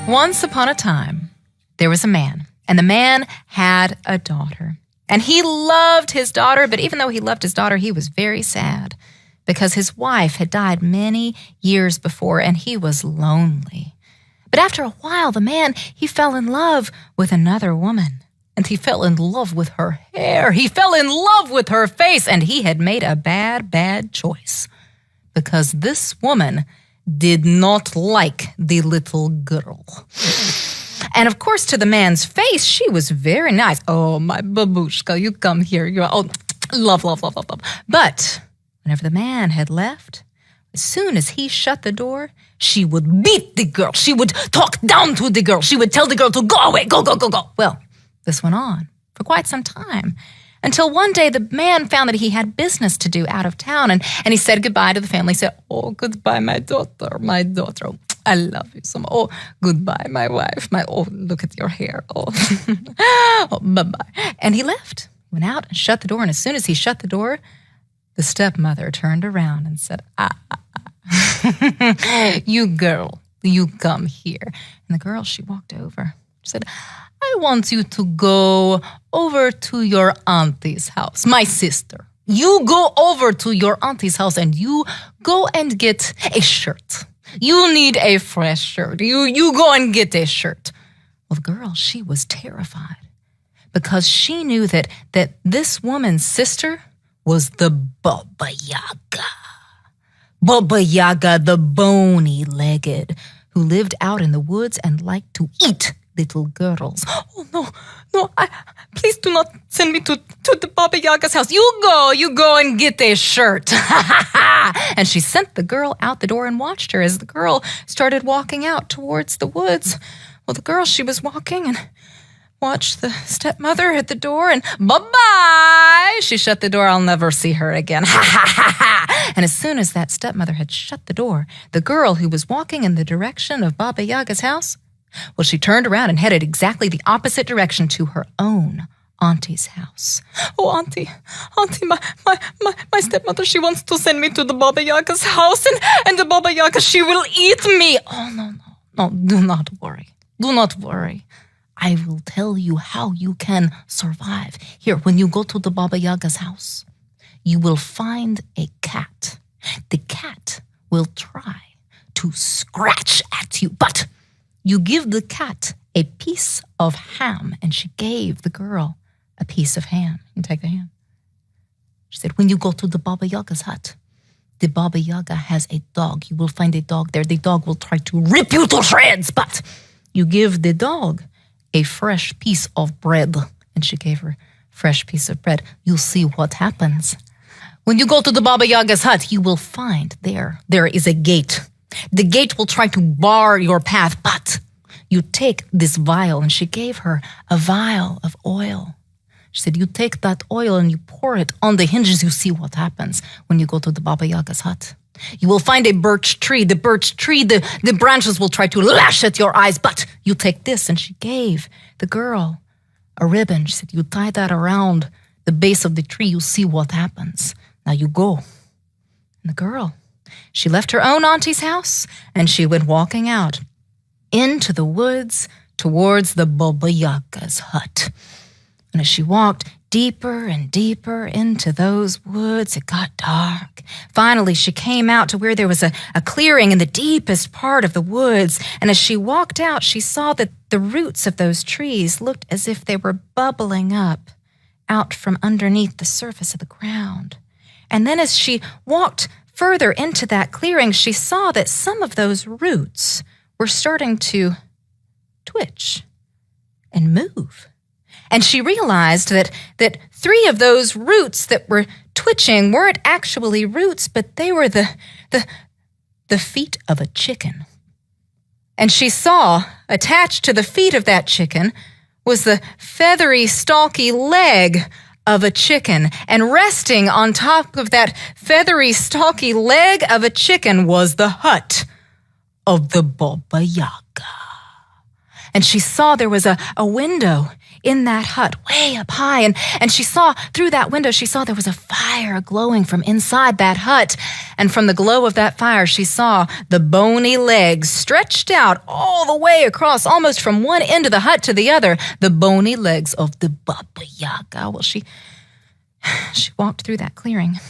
Once upon a time, there was a man, and the man had a daughter. And he loved his daughter, but even though he loved his daughter, he was very sad because his wife had died many years before, and he was lonely. But after a while, the man, he fell in love with another woman, and he fell in love with her hair. He fell in love with her face, and he had made a bad choice because this woman did not like the little girl. And of course, to the man's face, she was very nice. Oh, my babushka, you come here. Love. But whenever the man had left, as soon as he shut the door, she would beat the girl. She would talk down to the girl. She would tell the girl to go away, go. Well, this went on for quite some time, until one day the man found that he had business to do out of town, and he said goodbye to the family. He said, oh, goodbye, my daughter. Oh, I love you so much. Oh, goodbye, my wife. Oh, look at your hair. Oh, oh, bye-bye. And he left, went out and shut the door, and as soon as he shut the door, the stepmother turned around and said, you girl, you come here. And the girl, she walked over. She said, I want you to go over to your auntie's house, my sister. You go over to your auntie's house and you go and get a shirt. You need a fresh shirt. You go and get a shirt. Well, the girl, she was terrified because she knew that this woman's sister was the Baba Yaga. Baba Yaga, the bony-legged, who lived out in the woods and liked to eat little girls. Oh, no, please do not send me to the Baba Yaga's house. You go and get a shirt. And she sent the girl out the door and watched her as the girl started walking out towards the woods. Well, the girl, she was walking and watched the stepmother at the door, and bye-bye. She shut the door. I'll never see her again. And as soon as that stepmother had shut the door, the girl who was walking in the direction of Baba Yaga's house, well, she turned around and headed exactly the opposite direction to her own auntie's house. Oh, auntie, my stepmother, she wants to send me to the Baba Yaga's house, and the Baba Yaga, she will eat me. Oh, no, do not worry. I will tell you how you can survive. Here, when you go to the Baba Yaga's house, you will find a cat. The cat will try to scratch at you, but you give the cat a piece of ham, and she gave the girl a piece of ham. You take the ham. She said, when you go to the Baba Yaga's hut, the Baba Yaga has a dog. You will find a dog there. The dog will try to rip you to shreds, but you give the dog a fresh piece of bread. And she gave her a fresh piece of bread. You'll see what happens. When you go to the Baba Yaga's hut, you will find there is a gate. The gate will try to bar your path, but you take this vial, and she gave her a vial of oil. She said, you take that oil and you pour it on the hinges. You see what happens when you go to the Baba Yaga's hut. You will find a birch tree. The birch tree, the branches will try to lash at your eyes, but you take this. And she gave the girl a ribbon. She said, you tie that around the base of the tree. You see what happens. Now you go. And the girl, she left her own auntie's house, and she went walking out into the woods towards the Baba Yaga's hut. And as she walked deeper and deeper into those woods, it got dark. Finally, she came out to where there was a clearing in the deepest part of the woods. And as she walked out, she saw that the roots of those trees looked as if they were bubbling up out from underneath the surface of the ground. And then as she walked further into that clearing, she saw that some of those roots were starting to twitch and move. And she realized that 3 of those roots that were twitching weren't actually roots, but they were the feet of a chicken. And she saw attached to the feet of that chicken was the feathery, stalky leg of a chicken. And resting on top of that feathery, stalky leg of a chicken was the hut of the Baba Yaga. And she saw there was a window in that hut way up high. And she saw through that window, she saw there was a fire glowing from inside that hut. And from the glow of that fire, she saw the bony legs stretched out all the way across, almost from one end of the hut to the other, the bony legs of the Baba Yaga. Well, she walked through that clearing,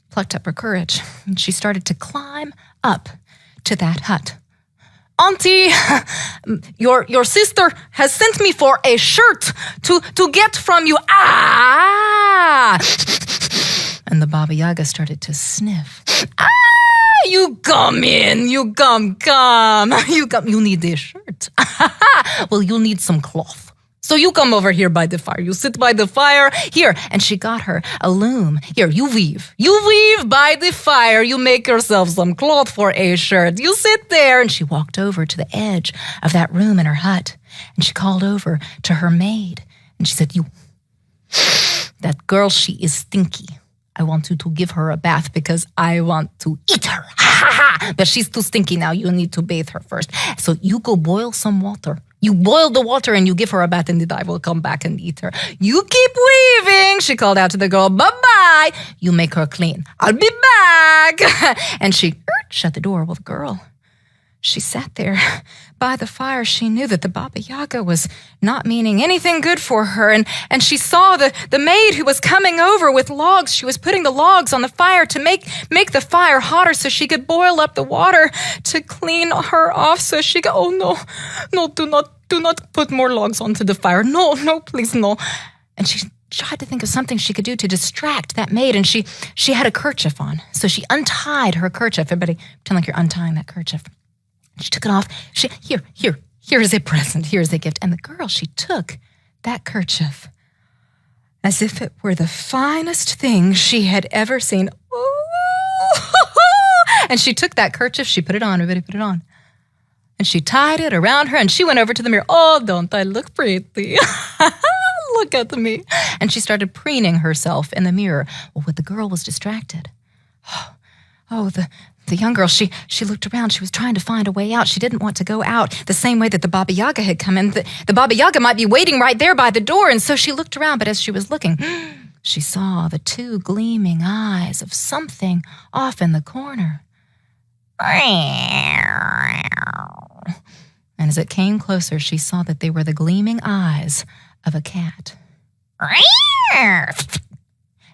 plucked up her courage, and she started to climb up to that hut. Auntie, your sister has sent me for a shirt to get from you. Ah! And the Baba Yaga started to sniff. Ah! You come in. You come. You need a shirt. Well, you'll need some cloth. So you come over here by the fire. You sit by the fire. Here. And she got her a loom. Here, you weave. You weave by the fire. You make yourself some cloth for a shirt. You sit there. And she walked over to the edge of that room in her hut. And she called over to her maid. And she said, that girl, she is stinky. I want you to give her a bath because I want to eat her. But she's too stinky now. You need to bathe her first. So you go boil some water. You boil the water and you give her a bath, and then I will come back and eat her. You keep weaving, she called out to the girl. Bye-bye. You make her clean. I'll be back. And she shut the door. Well, the girl, she sat there by the fire. She knew that the Baba Yaga was not meaning anything good for her. And she saw the maid who was coming over with logs. She was putting the logs on the fire to make the fire hotter so she could boil up the water to clean her off. So she go, oh, no, do not put more logs onto the fire. No, please, no. And she tried to think of something she could do to distract that maid. And she had a kerchief on. So she untied her kerchief. Everybody pretend like you're untying that kerchief. She took it off. Here is a present. Here is a gift. And the girl, she took that kerchief as if it were the finest thing she had ever seen. Ooh. And she took that kerchief. She put it on. Everybody put it on. And she tied it around her, and she went over to the mirror. Oh, don't I look pretty? Look at me. And she started preening herself in the mirror. Well, the girl was distracted. Oh, the young girl, she looked around. She was trying to find a way out. She didn't want to go out the same way that the Baba Yaga had come in. The Baba Yaga might be waiting right there by the door. And so she looked around, but as she was looking, she saw the two gleaming eyes of something off in the corner. And as it came closer, she saw that they were the gleaming eyes of a cat.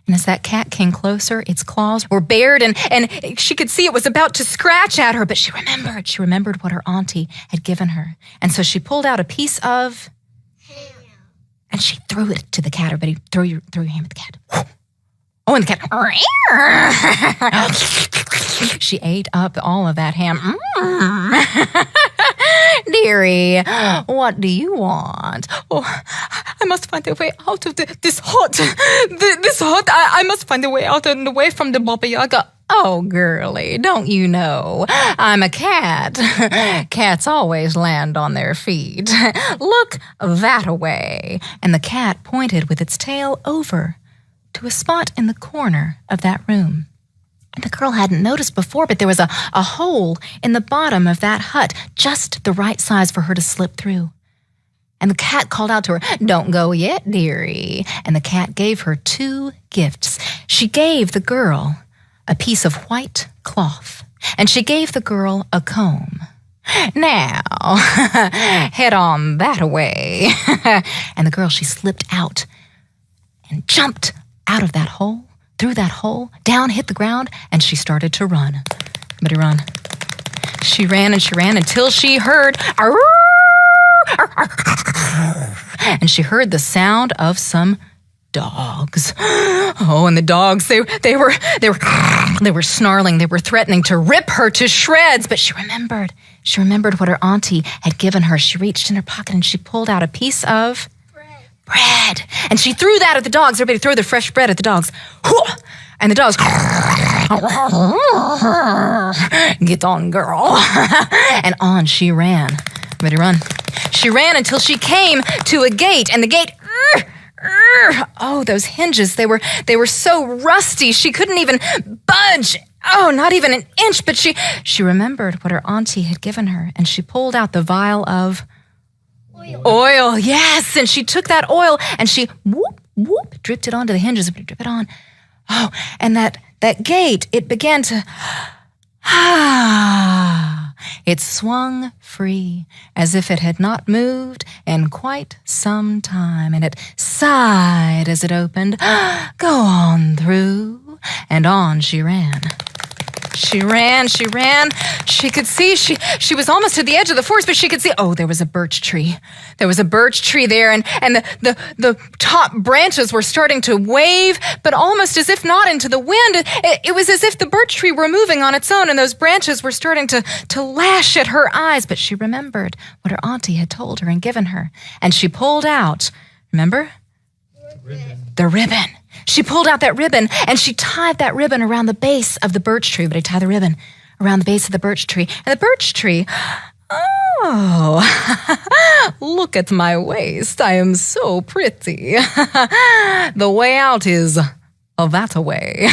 And as that cat came closer, its claws were bared, and she could see it was about to scratch at her, but she remembered what her auntie had given her. And so she pulled out a piece of ham, and she threw it to the cat. Everybody, throw your ham at the cat. Oh, and the cat, she ate up all of that ham. Dearie, what do you want? Oh, I must find a way out of this hut. This hut, I must find a way out and away from the Baba Yaga. Oh, girlie, don't you know? I'm a cat. Cats always land on their feet. Look that-a-way. And the cat pointed with its tail over to a spot in the corner of that room. The girl hadn't noticed before, but there was a hole in the bottom of that hut, just the right size for her to slip through. And the cat called out to her, "Don't go yet, dearie." And the cat gave her 2 gifts. She gave the girl a piece of white cloth, and she gave the girl a comb. Now, head on that-a-way. And the girl, she slipped out and jumped out of that hole, through that hole, down, hit the ground, and she started to run. Everybody run. She ran and she ran until she heard, and she heard the sound of some dogs. Oh, and the dogs, they were snarling, they were threatening to rip her to shreds, but she remembered what her auntie had given her. She reached in her pocket and she pulled out a piece of bread. And she threw that at the dogs. Everybody throw the fresh bread at the dogs. And the dogs, get on, girl. And on she ran. Everybody run. She ran until she came to a gate, and the gate, oh, those hinges, they were so rusty. She couldn't even budge. Oh, not even an inch. But she remembered what her auntie had given her, and she pulled out the vial of Oil, yes. And she took that oil and she dripped it onto the hinges. Drip it on. Oh, and that gate, it began to... It swung free as if it had not moved in quite some time, and it sighed as it opened. Go on through, and on she ran. She ran. She could see, she was almost to the edge of the forest, but she could see, there was a birch tree. There was a birch tree there, and the top branches were starting to wave, but almost as if not into the wind. It was as if the birch tree were moving on its own, and those branches were starting to lash at her eyes. But she remembered what her auntie had told her and given her, and she pulled out, remember? The ribbon. She pulled out that ribbon, and she tied that ribbon around the base of the birch tree. But I tie the ribbon around the base of the birch tree. And the birch tree, look at my waist. I am so pretty. The way out is that way.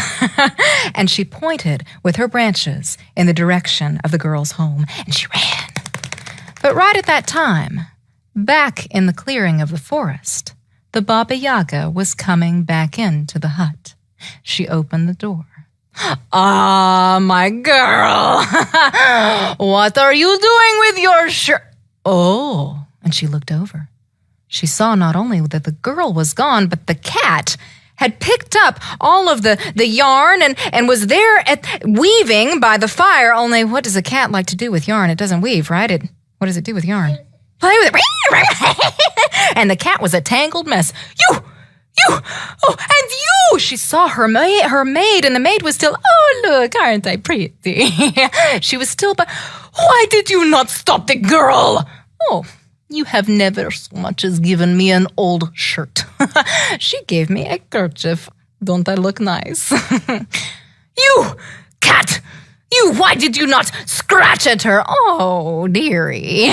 And she pointed with her branches in the direction of the girl's home, and she ran. But right at that time, back in the clearing of the forest, the Baba Yaga was coming back into the hut. She opened the door. Ah, my girl. What are you doing with your shirt? Oh, and she looked over. She saw not only that the girl was gone, but the cat had picked up all of the yarn and was there weaving by the fire. Only what does a cat like to do with yarn? It doesn't weave, right? What does it do with yarn? Play with it. And the cat was a tangled mess. And you! She saw her maid, and the maid was still, look, aren't I pretty? She was still, but why did you not stop the girl? Oh, you have never so much as given me an old shirt. She gave me a kerchief. Don't I look nice? You, cat! Why did you not scratch at her? Oh, dearie,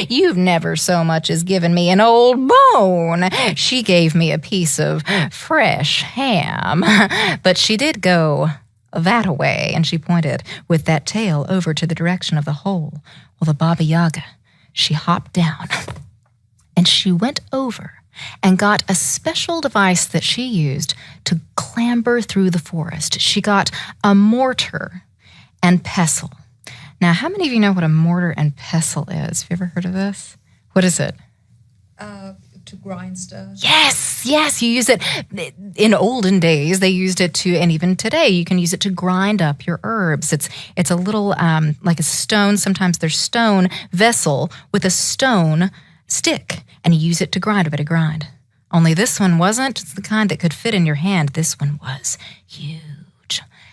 you've never so much as given me an old bone. She gave me a piece of fresh ham, but she did go that-a-way, and she pointed with that tail over to the direction of the hole. Well, the Baba Yaga, she hopped down, and she went over and got a special device that she used to clamber through the forest. She got a mortar and pestle. Now, how many of you know what a mortar and pestle is? Have you ever heard of this? What is it? To grind stuff. Yes, you use it. In olden days, they used it to, and even today, you can use it to grind up your herbs. It's a little, like a stone, sometimes there's stone vessel with a stone stick, and you use it to grind, a bit of grind. Only this one wasn't. It's the kind that could fit in your hand. This one was huge.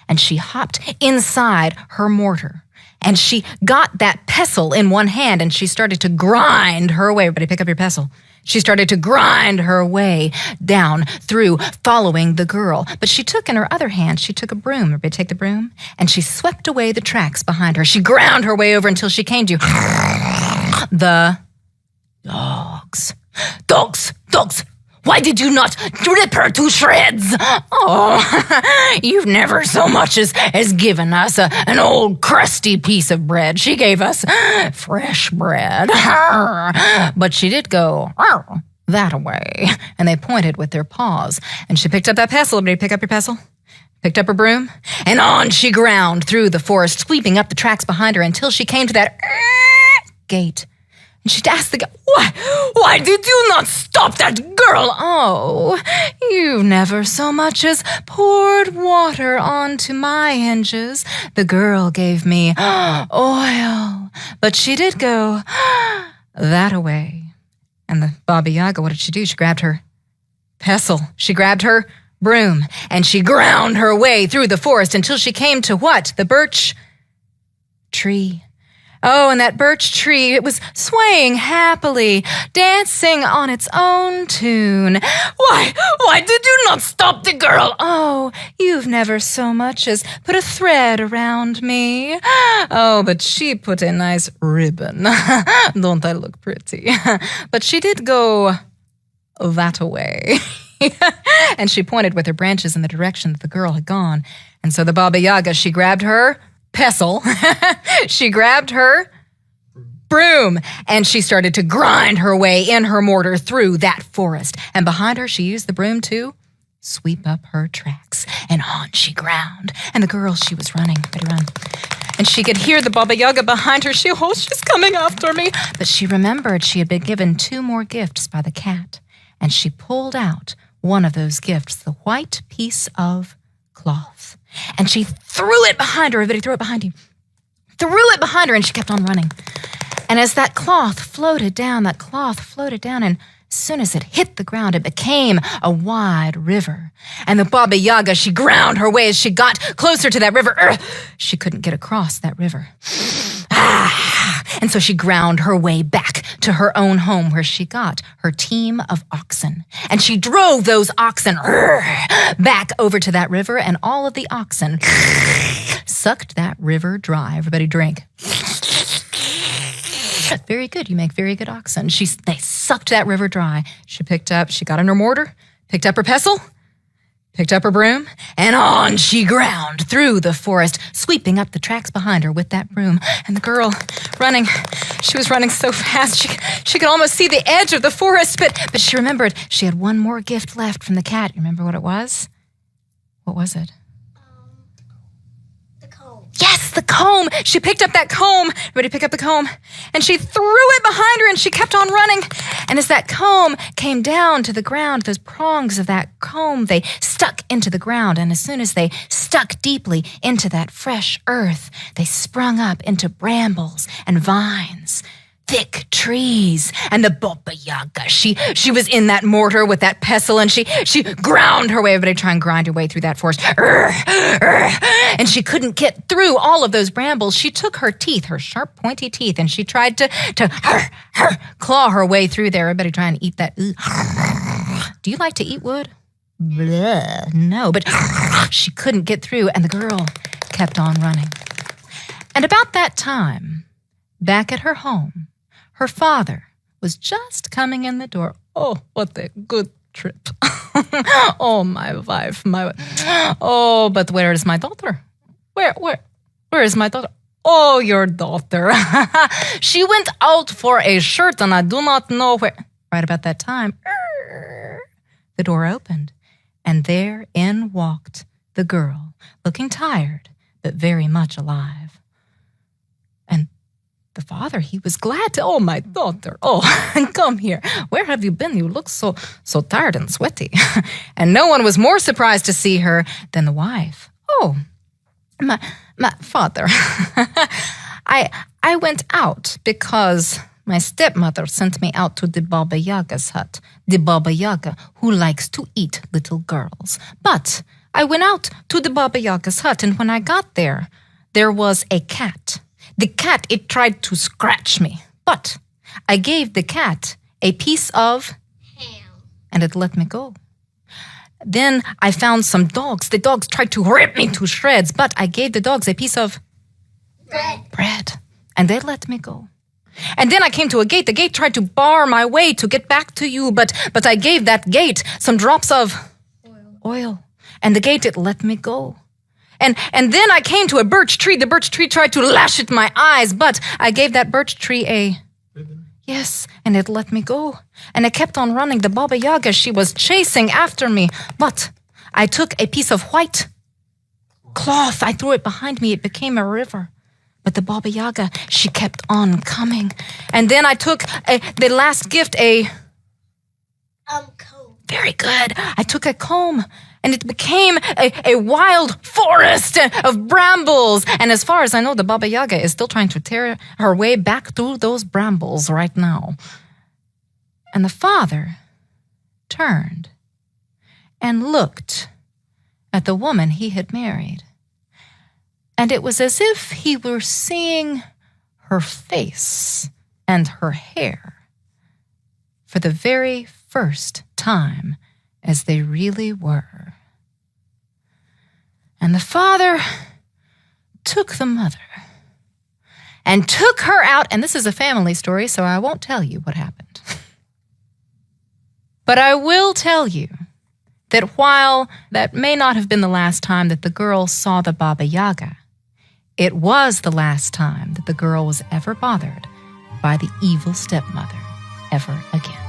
And she hopped inside her mortar, and she got that pestle in one hand, and she started to grind her way. Everybody pick up your pestle. She started to grind her way down through, following the girl. But she took in her other hand, she took a broom. Everybody take the broom? And she swept away the tracks behind her. She ground her way over until she came to the dogs. Dogs! Why did you not rip her to shreds? Oh, you've never so much as given us an old crusty piece of bread. She gave us fresh bread. But she did go that-a-way. And they pointed with their paws. And she picked up that pestle. Everybody pick up your pestle? Picked up her broom. And on she ground through the forest, sweeping up the tracks behind her until she came to that gate. And she'd ask the guy, why did you not stop that girl? Oh, you've never so much as poured water onto my hinges. The girl gave me oil, but she did go that-a-way. And the Baba Yaga, what did she do? She grabbed her pestle. She grabbed her broom, and she ground her way through the forest until she came to what? The birch tree. Oh, and that birch tree, it was swaying happily, dancing on its own tune. Why did you not stop the girl? Oh, you've never so much as put a thread around me. Oh, but she put a nice ribbon. Don't I look pretty? But she did go that-a-way. And she pointed with her branches in the direction that the girl had gone. And so the Baba Yaga, she grabbed her pestle. She grabbed her broom, and she started to grind her way in her mortar through that forest. And behind her, she used the broom to sweep up her tracks. And on she ground. And the girl, she was running. Better run. And she could hear the Baba Yaga behind her. She's coming after me. But she remembered she had been given 2 more gifts by the cat. And she pulled out one of those gifts, the white piece of cloth. And she threw it behind her. Everybody throw it behind you. Threw it behind her, and she kept on running. And as that cloth floated down, and as soon as it hit the ground, it became a wide river. And the Baba Yaga, she ground her way as she got closer to that river. She couldn't get across that river. And so she ground her way back to her own home, where she got her team of oxen. And she drove those oxen back over to that river, and all of the oxen sucked that river dry. Everybody drink. Very good. You make very good oxen. They sucked that river dry. She got in her mortar, picked up her pestle, picked up her broom, and on she ground through the forest, sweeping up the tracks behind her with that broom. And the girl running, she was running so fast she could almost see the edge of the forest, but she remembered she had one more gift left from the cat. You remember what it was? What was it? The comb. Yes, the comb. She picked up that comb. Everybody pick up the comb. And she threw it behind her, and she kept on running. And as that comb came down to the ground, those prongs of that comb, they stuck into the ground. And as soon as they stuck deeply into that fresh earth, they sprung up into brambles and vines, thick trees. And the Baba Yaga, she was in that mortar with that pestle, and she ground her way. Everybody try and grind your way through that forest. And she couldn't get through all of those brambles. She took her teeth, her sharp, pointy teeth, and she tried to claw her way through there. Everybody try and eat that. Do you like to eat wood? Bleh. No, but she couldn't get through, and the girl kept on running. And about that time, back at her home, her father was just coming in the door. Oh, what a good trip. Oh, my wife, Oh, but where is my daughter? Where is my daughter? Oh, your daughter. She went out for a shirt, and I do not know where. Right about that time, the door opened, and therein walked the girl, looking tired, but very much alive. And the father, he was glad to, oh, my daughter, oh, come here. Where have you been? You look so tired and sweaty. And no one was more surprised to see her than the wife. Oh, my father, I went out because my stepmother sent me out to the Baba Yaga's hut, the Baba Yaga who likes to eat little girls. But I went out to the Baba Yaga's hut, and when I got there, there was a cat. The cat, it tried to scratch me, but I gave the cat a piece of Ham. and it let me go. Then I found some dogs. The dogs tried to rip me to shreds, but I gave the dogs a piece of bread, and they let me go. And then I came to a gate. The gate tried to bar my way to get back to you, but I gave that gate some drops of oil, and the gate, it let me go. And then I came to a birch tree. The birch tree tried to lash at my eyes, but I gave that birch tree a ribbon. Yes, and it let me go. And I kept on running. The Baba Yaga, she was chasing after me, but I took a piece of white cloth. I threw it behind me. It became a river. But the Baba Yaga, she kept on coming. And then I took the last gift, Comb. Very good. I took a comb, and it became a wild forest of brambles. And as far as I know, the Baba Yaga is still trying to tear her way back through those brambles right now. And the father turned and looked at the woman he had married. And it was as if he were seeing her face and her hair for the very first time as they really were. And the father took the mother and took her out, and this is a family story, so I won't tell you what happened. But I will tell you that while that may not have been the last time that the girl saw the Baba Yaga, it was the last time that the girl was ever bothered by the evil stepmother ever again.